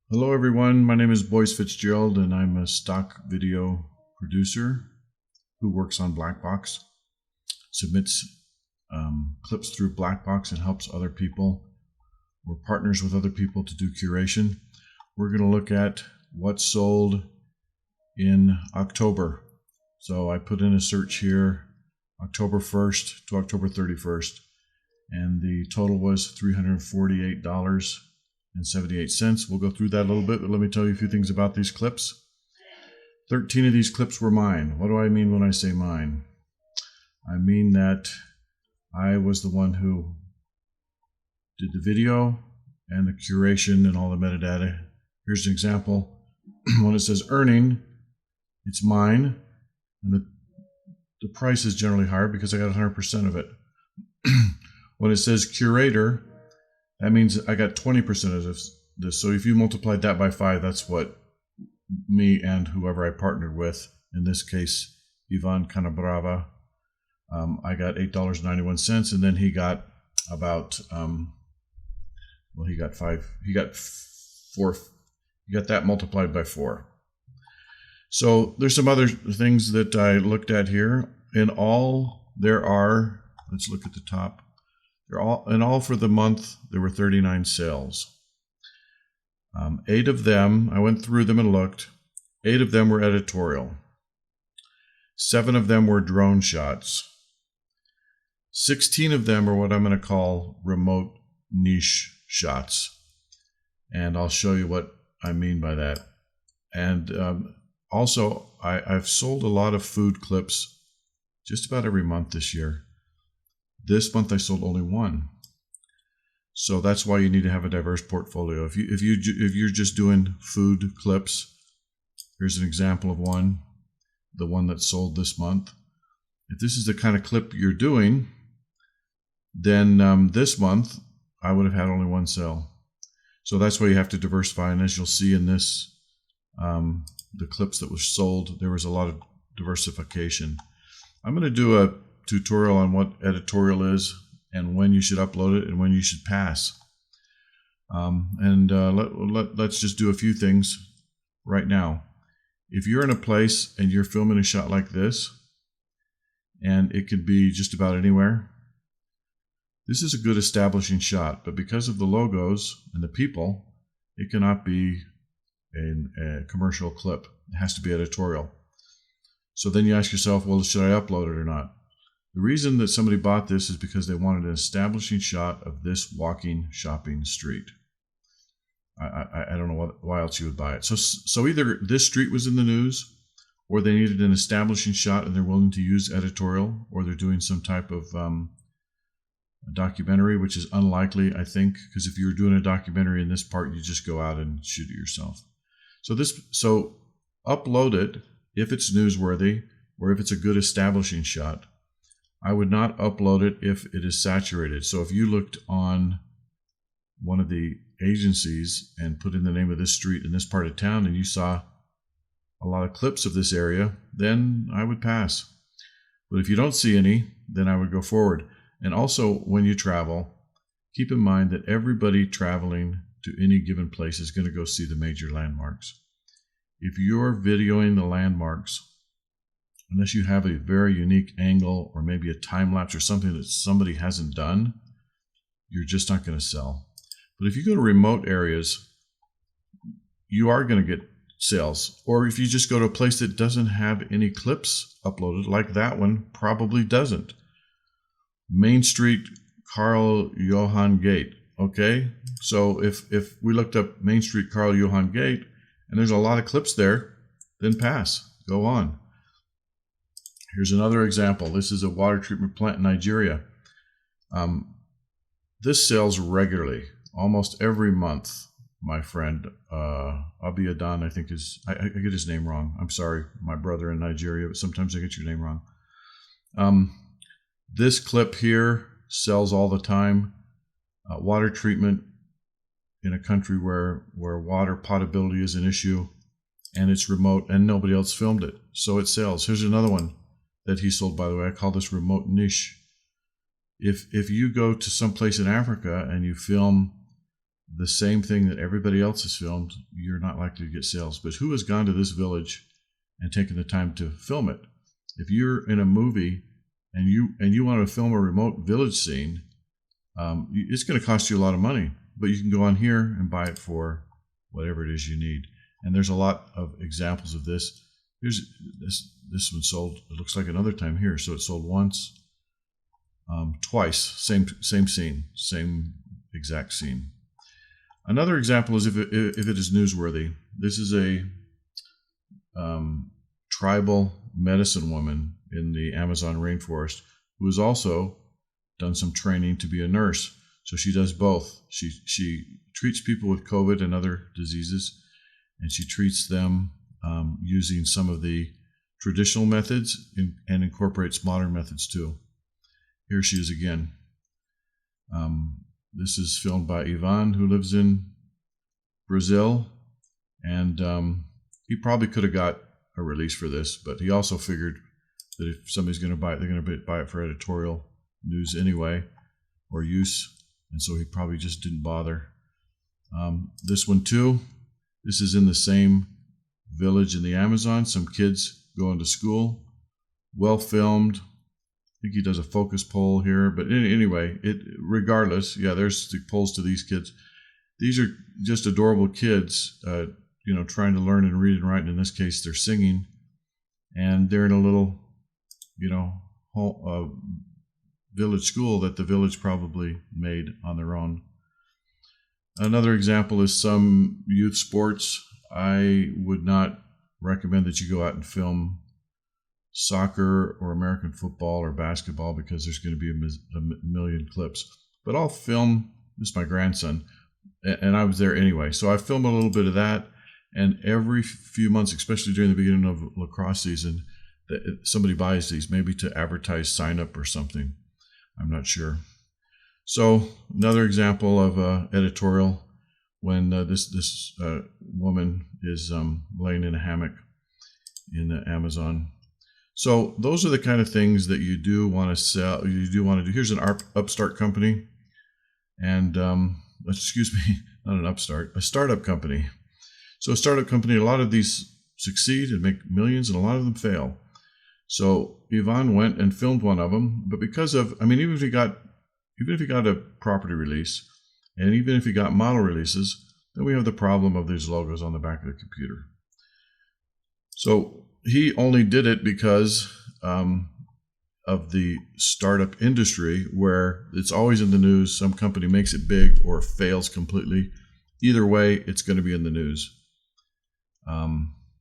Hello everyone, my name is Boyce Fitzgerald and I'm a stock video producer who works on Blackbox, submits clips through Blackbox and helps other people or partners with other people to do curation. We're going to look at what sold in October. So I put in a search here, October 1st to October 31st, and the total was $348.78. We'll go through that a little bit, but let me tell you a few things about these clips. 13 of these clips were mine. What do I mean when I say mine? I mean that I was the one who did the video and the curation and all the metadata. Here's an example. When it says earning, it's mine, and the price is generally higher because I got 100% of it. When it says curator, that means I got 20% of this. So if you multiplied that by 5, that's what me and whoever I partnered with, in this case, Ivan Canabrava, I got $8.91, and then he got about, he got that multiplied by 4. So there's some other things that I looked at here. In all, there are, let's look at the top. In all for the month, there were 39 sales. 8 of them, I went through them and looked, 8 of them were editorial. 7 of them were drone shots. 16 of them are what I'm going to call remote niche shots. And I'll show you what I mean by that. And also, I've sold a lot of food clips just about every month this year. This month I sold only 1. So that's why you need to have a diverse portfolio. If you're just doing food clips, here's an example of one, the one that sold this month. If this is the kind of clip you're doing, then this month I would have had only 1 sale. So that's why you have to diversify. And as you'll see in this, the clips that was sold, there was a lot of diversification. I'm going to do a tutorial on what editorial is and when you should upload it and when you should pass. Let's just do a few things right now. If you're in a place and you're filming a shot like this, and it could be just about anywhere, this is a good establishing shot, but because of the logos and the people, it cannot be a commercial clip. It has to be editorial. So then you ask yourself, well, should I upload it or not? The reason that somebody bought this is because they wanted an establishing shot of this walking shopping street. I don't know why else you would buy it. So either this street was in the news, or they needed an establishing shot and they're willing to use editorial, or they're doing some type of a documentary, which is unlikely, I think, because if you were doing a documentary in this part, you just go out and shoot it yourself. So upload it if it's newsworthy or if it's a good establishing shot. I would not upload it if it is saturated. So if you looked on one of the agencies and put in the name of this street in this part of town and you saw a lot of clips of this area, then I would pass. But if you don't see any, then I would go forward. And also, when you travel, keep in mind that everybody traveling to any given place is going to go see the major landmarks. If you're videoing the landmarks, unless you have a very unique angle or maybe a time lapse or something that somebody hasn't done, you're just not going to sell. But if you go to remote areas, you are going to get sales. Or if you just go to a place that doesn't have any clips uploaded, like that one probably doesn't. Main Street, Carl Johan Gate. Okay, so if we looked up Main Street, Carl Johan Gate, and there's a lot of clips there, then pass. Go on. Here's another example. This is a water treatment plant in Nigeria. This sells regularly, almost every month. My friend Abi Adan, I think I get his name wrong. I'm sorry, my brother in Nigeria, but sometimes I get your name wrong. This clip here sells all the time. Water treatment in a country where water potability is an issue, and it's remote, and nobody else filmed it, so it sells. Here's another one that he sold, by the way. I call this remote niche. If you go to some place in Africa and you film the same thing that everybody else has filmed, you're not likely to get sales. But who has gone to this village and taken the time to film it? If you're in a movie and you want to film a remote village scene, it's going to cost you a lot of money. But you can go on here and buy it for whatever it is you need. And there's a lot of examples of this. Here's this one sold. It looks like another time here. So it sold once, twice. Same scene, same exact scene. Another example is if it is newsworthy. This is a tribal medicine woman in the Amazon rainforest who has also done some training to be a nurse. So she does both. She treats people with COVID and other diseases, and she treats them using some of the traditional methods and incorporates modern methods too. Here she is again. This is filmed by Ivan, who lives in Brazil, and he probably could have got a release for this, but he also figured that if somebody's going to buy it, they're going to buy it for editorial news anyway, or use, and so he probably just didn't bother. This one too, this is in the same village in the Amazon. Some kids going to school, well filmed. I think he does a focus poll here, but anyway, regardless, yeah, there's the polls to these kids. These are just adorable kids, trying to learn and read and write. And in this case, they're singing, and they're in a little, village school that the village probably made on their own. Another example is some youth sports. I would not recommend that you go out and film soccer or American football or basketball because there's going to be a million clips. But I'll film, this is my grandson, and I was there anyway. So I film a little bit of that, and every few months, especially during the beginning of lacrosse season, somebody buys these, maybe to advertise sign up or something. I'm not sure. So another example of editorial when this woman is laying in a hammock in the Amazon. So those are the kind of things that you do want to sell. You do want to do. Here's an upstart company, and excuse me, not an upstart, a startup company. So a startup company, a lot of these succeed and make millions, and a lot of them fail. So Ivan went and filmed one of them, but because of, even if he got a property release, and even if he got model releases, then we have the problem of these logos on the back of the computer. So he only did it because of the startup industry, where it's always in the news. Some company makes it big or fails completely. Either way, it's going to be in the news.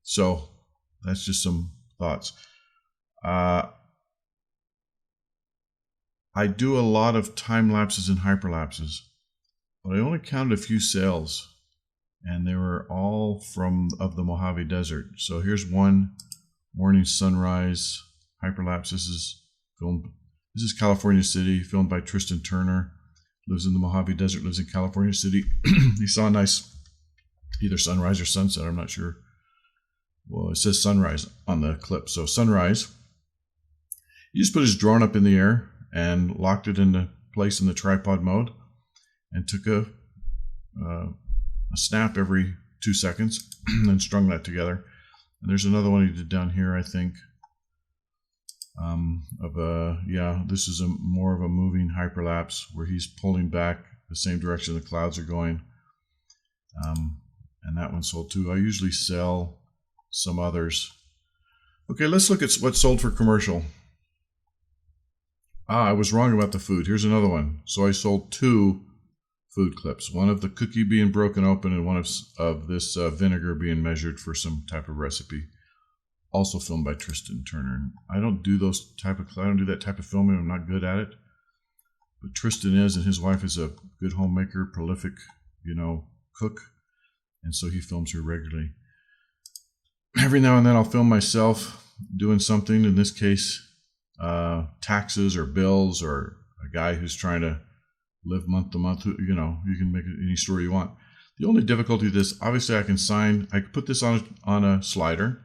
So that's just some thoughts. I do a lot of time lapses and hyperlapses, but I only counted a few sales, and they were all of the Mojave Desert. So here's one morning sunrise hyperlapse. This is California City, filmed by Tristan Turner. Lives in the Mojave Desert, lives in California City. He saw a nice either sunrise or sunset, I'm not sure. Well, it says sunrise on the clip. So sunrise. He just put his drone up in the air and locked it into place in the tripod mode and took a snap every 2 seconds and strung that together. And there's another one he did down here, I think, this is more of a moving hyperlapse where he's pulling back the same direction the clouds are going. And that one sold too. I usually sell some others. Okay, let's look at what's sold for commercial. I was wrong about the food. Here's another one. So I sold 2 food clips. One of the cookie being broken open and one of this vinegar being measured for some type of recipe. Also filmed by Tristan Turner. I don't do that type of filming. I'm not good at it. But Tristan is, and his wife is a good homemaker, prolific, cook. And so he films her regularly. Every now and then I'll film myself doing something. In this case, taxes or bills, or a guy who's trying to live month to month. You can make it any story you want. The only difficulty with this, obviously, I can put this on a slider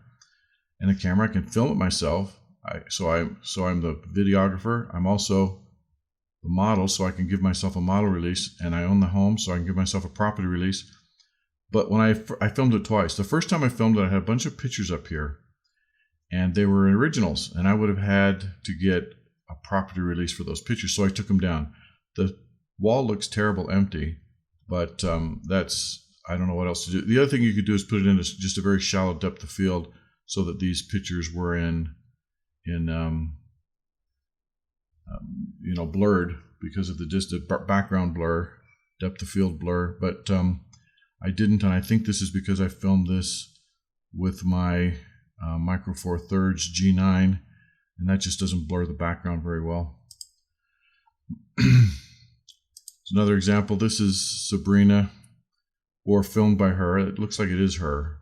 and a camera. I can film it myself. So I'm the videographer. I'm also the model, so I can give myself a model release, and I own the home, so I can give myself a property release. But when I filmed it twice. The first time I filmed it, I had a bunch of pictures up here, and they were originals, and I would have had to get a property release for those pictures, so I took them down. The wall looks terrible empty, but I don't know what else to do. The other thing you could do is put it in just a very shallow depth of field, so that these pictures were in blurred because of the background blur, depth of field blur. But I didn't, and I think this is because I filmed this with my Micro Four Thirds G9, and that just doesn't blur the background very well. It's another example. This is Sabrina, or filmed by her. It looks like it is her.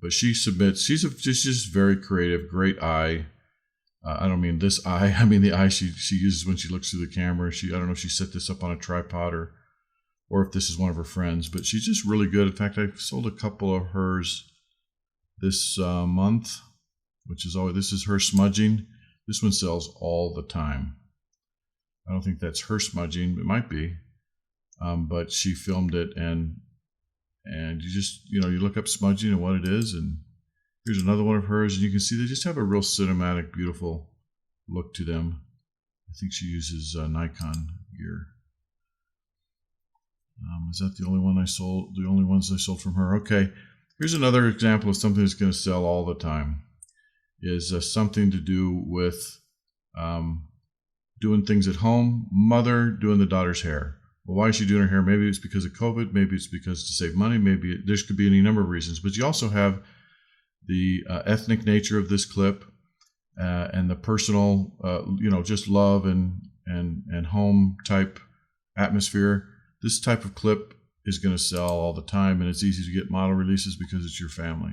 But she submits. She's just very creative, great eye. I don't mean this eye. I mean the eye she uses when she looks through the camera. I don't know if she set this up on a tripod or if this is one of her friends. But she's just really good. In fact, I've sold a couple of hers this month, this is her smudging. This one sells all the time. I don't think that's her smudging. It might be, but she filmed it, and you just you look up smudging and what it is, and here's another one of hers, and you can see they just have a real cinematic, beautiful look to them. I think she uses Nikon gear. Is that the only one I sold? The only ones I sold from her? Okay, here's another example of something that's going to sell all the time. Is something to do with doing things at home. Mother doing the daughter's hair. Well, why is she doing her hair? Maybe it's because of COVID. Maybe it's because to save money. Maybe there could be any number of reasons. But you also have the ethnic nature of this clip and the personal, just love and home type atmosphere. This type of clip is going to sell all the time, and it's easy to get model releases because it's your family.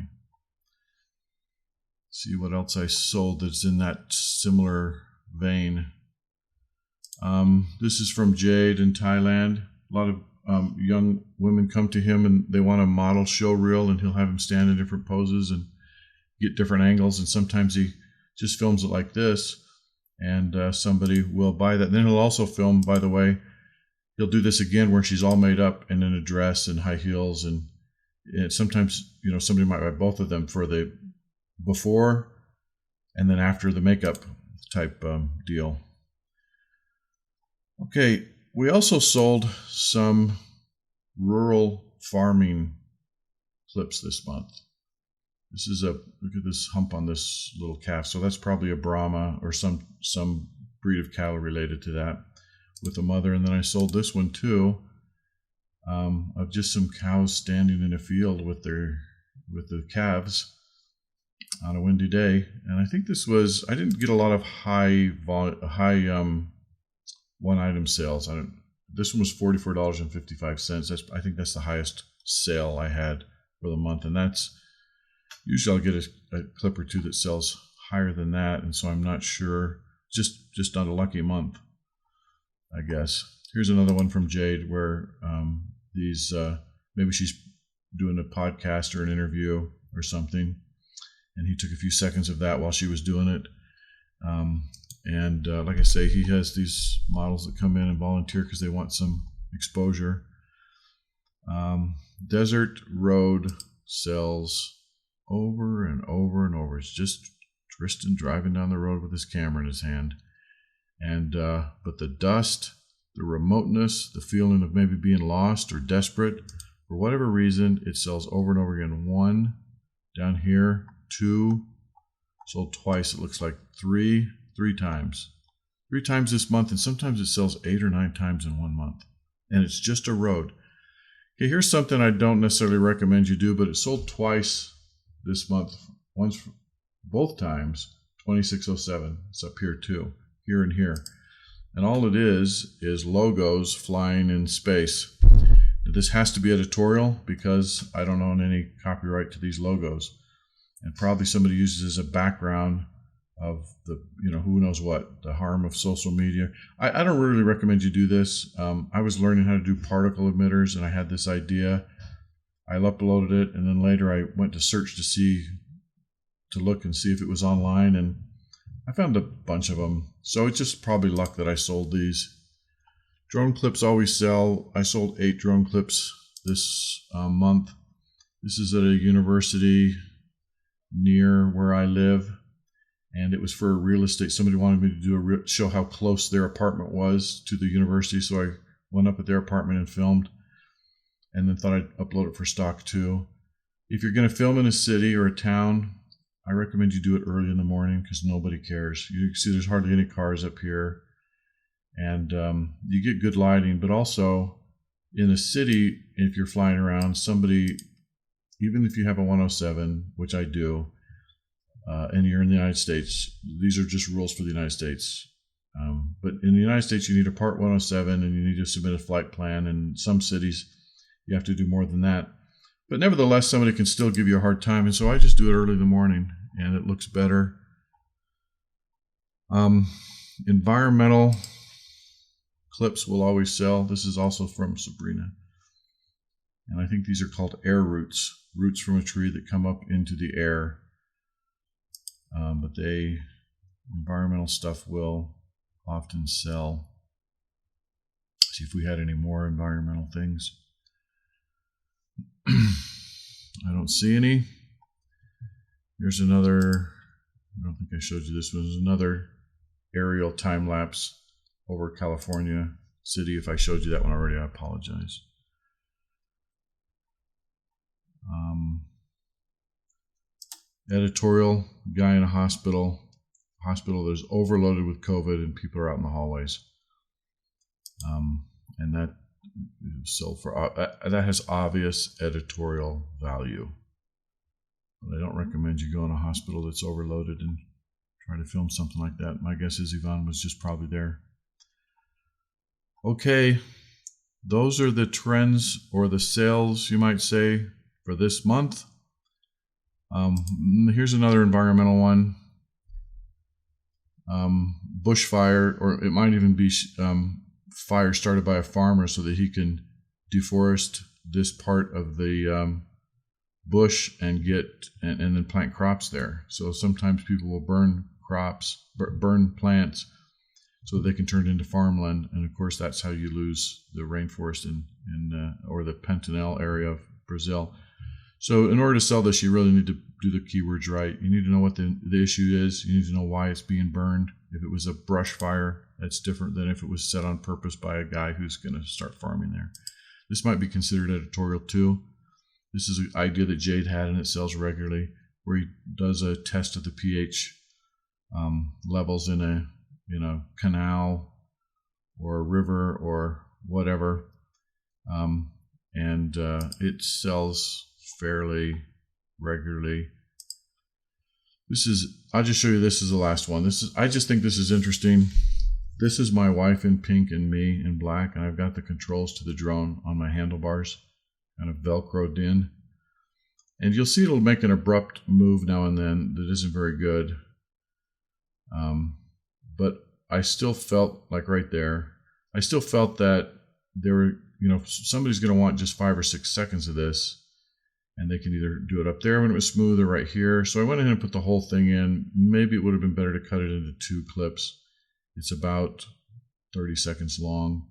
See what else I sold that's in that similar vein. This is from Jade in Thailand. A lot of young women come to him and they want a model show reel, and he'll have them stand in different poses and get different angles, and sometimes he just films it like this, and somebody will buy that. Then he'll also film, by the way, he'll do this again where she's all made up and in a dress and high heels, and sometimes somebody might buy both of them for the before and then after the makeup type deal. Okay, we also sold some rural farming clips this month. This is look at this hump on this little calf. So that's probably a Brahma or some breed of cattle related to that with a mother. And then I sold this one too, of just some cows standing in a field with the calves on a windy day. And I think I didn't get a lot of high one item sales. This one was $44.55. I think that's the highest sale I had for the month, and that's usually I'll get a clip or two that sells higher than that, and so I'm not sure. Just not a lucky month, I guess. Here's another one from Jade where maybe she's doing a podcast or an interview or something, and he took a few seconds of that while she was doing it. And like I say, he has these models that come in and volunteer because they want some exposure. Desert Road sells over and over and over. It's just Tristan driving down the road with his camera in his hand. And but the dust, the remoteness, the feeling of maybe being lost or desperate, for whatever reason, it sells over and over again. 1 down here, 2, sold twice. It looks like 3 times. 3 times this month, and sometimes it sells 8 or 9 times in 1 month. And it's just a road. Okay, here's something I don't necessarily recommend you do, but it sold twice this month. Both times, 2607. It's up here too, here and here. And all it is logos flying in space. Now, this has to be editorial because I don't own any copyright to these logos. And probably somebody uses as a background of the, who knows what, the harm of social media. I don't really recommend you do this. I was learning how to do particle emitters, and I had this idea. I uploaded it, and then later I went to search to look and see if it was online, and I found a bunch of them, so it's just probably luck that I sold these. Drone clips always sell. I sold 8 drone clips this month. This is at a university near where I live, and it was for a real estate. Somebody wanted me to do show how close their apartment was to the university, so I went up at their apartment and filmed, and then thought I'd upload it for stock too. If you're going to film in a city or a town, I recommend you do it early in the morning because nobody cares. You can see there's hardly any cars up here, and you get good lighting. But also in a city, if you're flying around, somebody, even if you have a 107, which I do, and you're in the United States, these are just rules for the United States. But in the United States, you need a Part 107 and you need to submit a flight plan. In some cities, you have to do more than that. But nevertheless, somebody can still give you a hard time. And so I just do it early in the morning and it looks better. Environmental clips will always sell. This is also from Sabrina. And I think these are called air roots. Roots from a tree that come up into the air. But environmental stuff will often sell. See if we had any more environmental things. I don't see any. Here's another, I don't think I showed you this one. There's another aerial time lapse over California City. If I showed you that one already, I apologize. Editorial, guy in a hospital that's overloaded with COVID and people are out in the hallways. And that sold for, that has obvious editorial value. But I don't recommend you go in a hospital that's overloaded and try to film something like that. My guess is Yvonne was just probably there. Okay, those are the trends or the sales, you might say, for this month. Here's another environmental one. Bushfire, or it might even be fire started by a farmer so that he can deforest this part of the bush and then plant crops there. So sometimes people will burn crops, burn plants so that they can turn it into farmland. And of course, that's how you lose the rainforest or the Pantanal area of Brazil. So in order to sell this, you really need to do the keywords right. You need to know what the issue is. You need to know why it's being burned. If it was a brush fire, that's different than if it was set on purpose by a guy who's going to start farming there. This might be considered editorial too. This is an idea that Jade had and it sells regularly, where he does a test of the pH levels in a canal or a river or whatever, and it sells fairly regularly. I'll just show you, this is the last one. I just think this is interesting. This is my wife in pink and me in black, and I've got the controls to the drone on my handlebars, kind of velcroed in. And you'll see it'll make an abrupt move now and then that isn't very good. But I still felt like right there, I still felt that somebody's going to want just 5 or 6 seconds of this. And they can either do it up there when it was smooth or right here. So I went ahead and put the whole thing in. Maybe it would have been better to cut it into 2 clips. It's about 30 seconds long.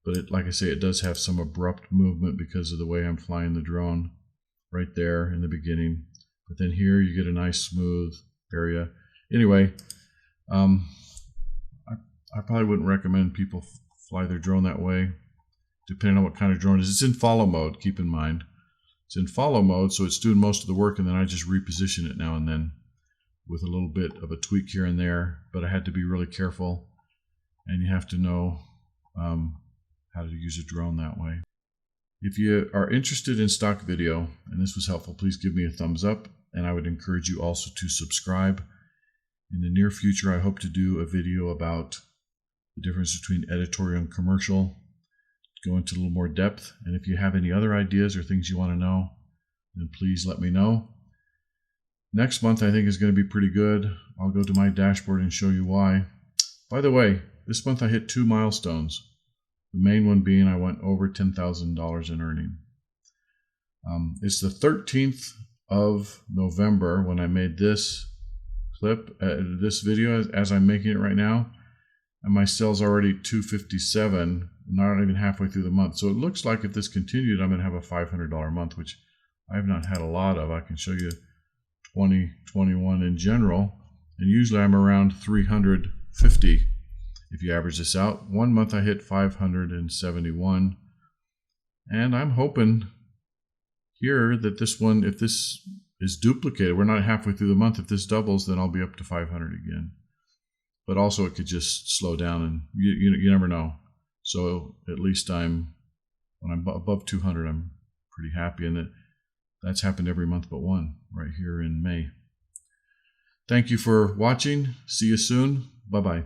But like I say, it does have some abrupt movement because of the way I'm flying the drone right there in the beginning. But then here you get a nice smooth area. Anyway, I probably wouldn't recommend people fly their drone that way, depending on what kind of drone it is. It's in follow mode, keep in mind. It's in follow mode, so it's doing most of the work, and then I just reposition it now and then with a little bit of a tweak here and there. But I had to be really careful, and you have to know how to use a drone that way. If you are interested in stock video, and this was helpful, please give me a thumbs up, and I would encourage you also to subscribe. In the near future, I hope to do a video about the difference between editorial and commercial, go into a little more depth. And if you have any other ideas or things you want to know, then please let me know. Next month, I think, is going to be pretty good. I'll go to my dashboard and show you why. By the way, this month I hit 2 milestones. The main one being I went over $10,000 in earning. It's the 13th of November when I made this clip, this video as I'm making it right now, and my sales already 257, not even halfway through the month. So it looks like if this continued, I'm going to have a $500 month, which I have not had a lot of. I can show you 2021 in general, and usually I'm around 350 if you average this out. One month I hit 571, and I'm hoping here that this one, if this is duplicated, we're not halfway through the month, if this doubles, then I'll be up to 500 again. But also it could just slow down, and you never know. So at least when I'm above 200, I'm pretty happy, and that's happened every month but one, right here in May. Thank you for watching. See you soon. Bye-bye.